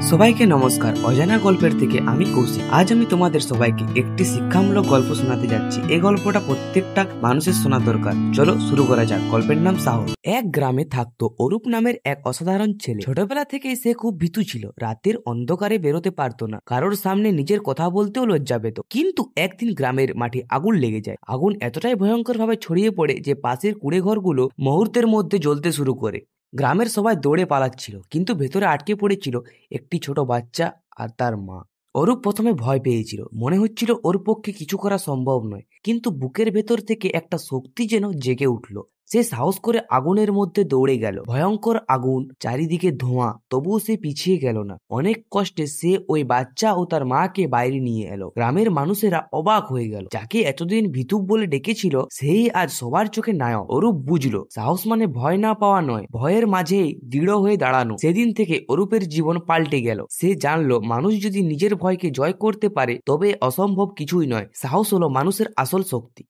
সবাইকে নমস্কার। অজানা গল্পের থেকে আমি কৌশিক। আজ আমি তোমাদের সবাইকে একটি শিক্ষামূলক গল্প শোনাতে যাচ্ছি। এই গল্পটা প্রত্যেকটা মানুষের শোনা দরকার। চলো শুরু করা যাক। গল্পের নাম সাহস। এক গ্রামে থাকতো অরূপ নামের এক অসাধারণ ছেলে। ছোটবেলা থেকেই সে খুব ভীতু ছিল। রাতের অন্ধকারে বেরোতে পারতো না, কারোর সামনে নিজের কথা বলতেও লজ্জা পেত। কিন্তু একদিন গ্রামের মাঠে আগুন লেগে যায়। আগুন এতটাই ভয়ঙ্কর ভাবে ছড়িয়ে পড়ে যে পাশের কুড়ে ঘরগুলো মুহূর্তের মধ্যে জ্বলতে শুরু করে। গ্রামের সবাই দৌড়ে পালাচ্ছিল, কিন্তু ভেতরে আটকে পড়েছিল একটি ছোট বাচ্চা আর তার মা। অরূপ প্রথমে ভয় পেয়েছিল, মনে হচ্ছিল ওর পক্ষে কিছু করা সম্ভব নয়। কিন্তু বুকের ভেতর থেকে একটা শক্তি যেন জেগে উঠল। সে সাহস করে আগুনের মধ্যে দৌড়ে গেল। ভয়ঙ্কর আগুন, চারিদিকে ধোঁয়া, তবুও সে পিছিয়ে গেল না। অনেক কষ্টে সে ওই বাচ্চা ও তার মাকে বাইরে নিয়ে এলো। গ্রামের মানুষেরা অবাক হয়ে গেল। যাকে এতদিন ভিতুক বলে ডেকেছিল, সেই আজ সবার চোখে নায়ক। অরূপ বুঝলো, সাহস মানে ভয় না পাওয়া নয়, ভয়ের মাঝেই দৃঢ় হয়ে দাঁড়ানো। সেদিন থেকে অরূপের জীবন পাল্টে গেল। সে জানলো, মানুষ যদি নিজের ভয়কে জয় করতে পারে তবে অসম্ভব কিছুই নয়। সাহস হলো মানুষের আসল শক্তি।